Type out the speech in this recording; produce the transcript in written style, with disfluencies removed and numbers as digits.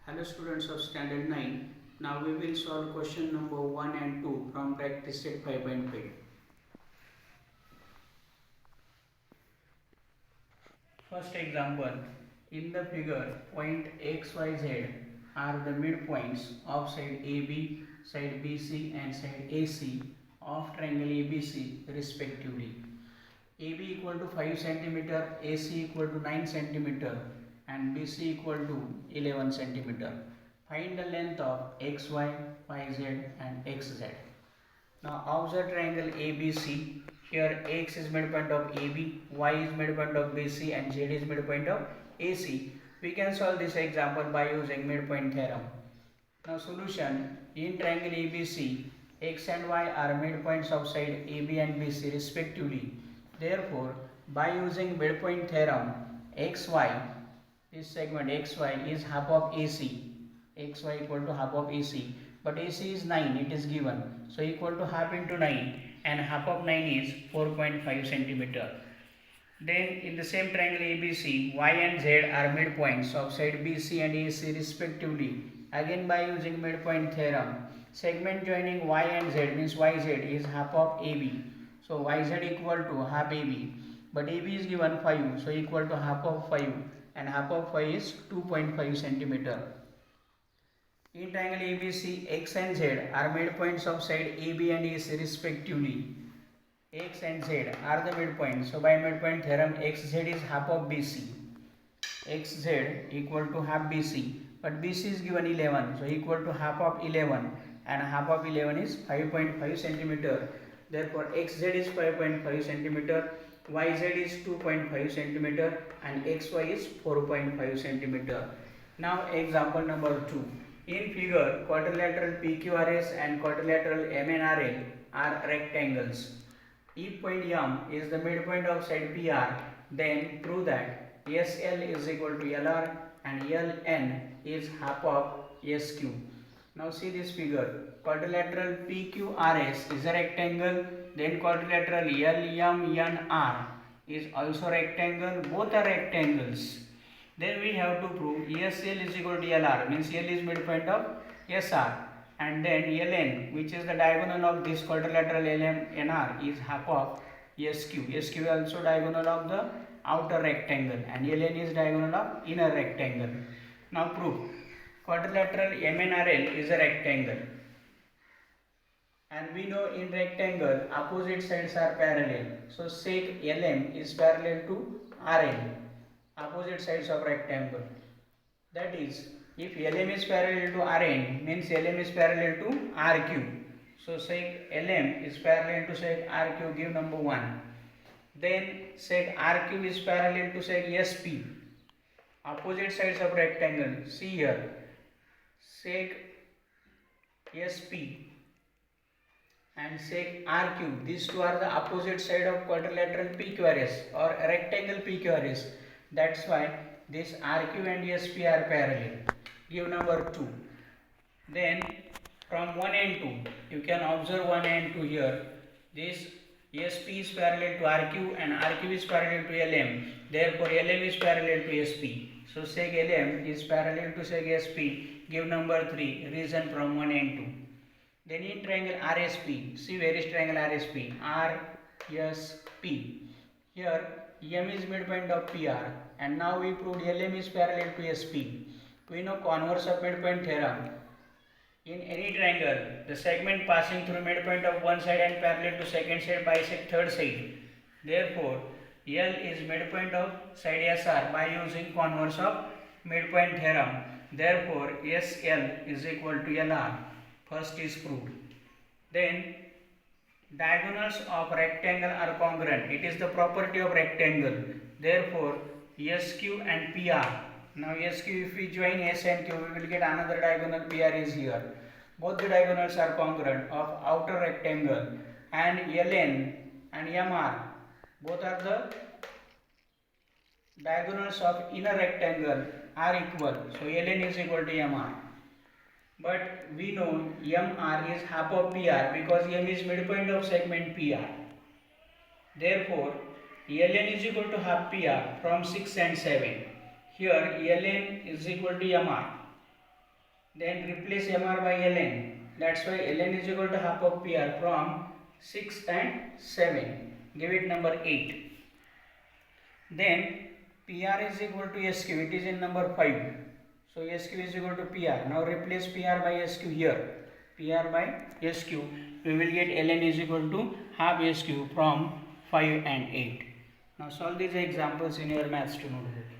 Hello students of standard 9. Now we will solve question number 1 and 2 from practice set 5.5. First example. In the figure, point XYZ are the midpoints of side AB, side BC and side AC of triangle ABC respectively. AB equal to 5 cm, AC equal to 9 cm and BC equal to 11 cm. Find the length of XY, YZ and XZ. Now observe triangle ABC. Here X is midpoint of AB, Y is midpoint of BC and Z is midpoint of AC. We can solve this example by using midpoint theorem. Now solution. In triangle ABC, X and Y are midpoints of side AB and BC respectively. Therefore, by using midpoint theorem, XY, this segment XY is half of AC. XY equal to half of AC. But AC is 9, it is given. So equal to half into 9 and half of 9 is 4.5 centimeter. Then in the same triangle ABC, Y and Z are midpoints of side BC and AC respectively. Again by using midpoint theorem, segment joining Y and Z means YZ is half of AB. So YZ equal to half AB. But AB is given 5, so equal to half of 5 and half of 5 is 2.5 centimeter. In triangle ABC, X and Z are midpoints of side AB and AC respectively. X and Z are the midpoints. So by midpoint theorem, XZ is half of BC. XZ equal to half BC. But BC is given 11. So equal to half of 11. And half of 11 is 5.5 centimeter. Therefore, XZ is 5.5 centimeter. YZ is 2.5 centimeter. And XY is 4.5 centimeter. Now example number 2. In figure, quadrilateral PQRS and quadrilateral MNRL are rectangles. If point M is the midpoint of side PR, then prove that SL is equal to LR and LN is half of SQ. Now see this figure. Quadrilateral PQRS is a rectangle, then quadrilateral LMNR is also rectangle. Both are rectangles. Then we have to prove SL is equal to LR, means L is midpoint of SR. And then LN, which is the diagonal of this quadrilateral LMNR, is half of SQ. SQ is also diagonal of the outer rectangle and LN is diagonal of inner rectangle. Now prove. Quadrilateral MNRL is a rectangle. And we know in rectangle opposite sides are parallel. So sec LM is parallel to RL. Opposite sides of rectangle. That is, if LM is parallel to Rn, means LM is parallel to RQ. So sec LM is parallel to sec RQ, give number 1. Then sec RQ is parallel to sec SP. Opposite sides of rectangle, see here. Sec SP and sec RQ, these two are the opposite side of quadrilateral PQRS or rectangle PQRS. That's why this RQ and SP are parallel. Give number 2. Then from 1 and 2, you can observe 1 and 2 here. This SP is parallel to RQ and RQ is parallel to LM. Therefore, LM is parallel to SP. So sec LM is parallel to sec SP. Give number 3. Reason from 1 and 2. Then in triangle RSP, see where is triangle RSP? RSP. Here M is midpoint of PR and now we proved LM is parallel to SP. We know converse of midpoint theorem. In any triangle, the segment passing through midpoint of one side and parallel to second side bisect third side. Therefore, L is midpoint of side SR by using converse of midpoint theorem. Therefore, SL is equal to LR. First is proved. Then diagonals of rectangle are congruent. It is the property of rectangle. Therefore, SQ and PR. Now SQ, if we join S and Q, we will get another diagonal. PR is here. Both the diagonals are congruent of outer rectangle. And LN and MR, both are the diagonals of inner rectangle are equal. So LN is equal to MR. But we know MR is half of PR because M is midpoint of segment PR. Therefore, LN is equal to half PR from 6 and 7. Here LN is equal to MR. Then replace mr by ln. That's why ln is equal to half of pr from 6 and 7. Give it number 8. Then pr is equal to sq. It is in number 5. So sq is equal to pr. Now replace pr by sq here. pr by sq. We will get ln is equal to half sq from 5 and 8. Now solve these examples in your maths notebook.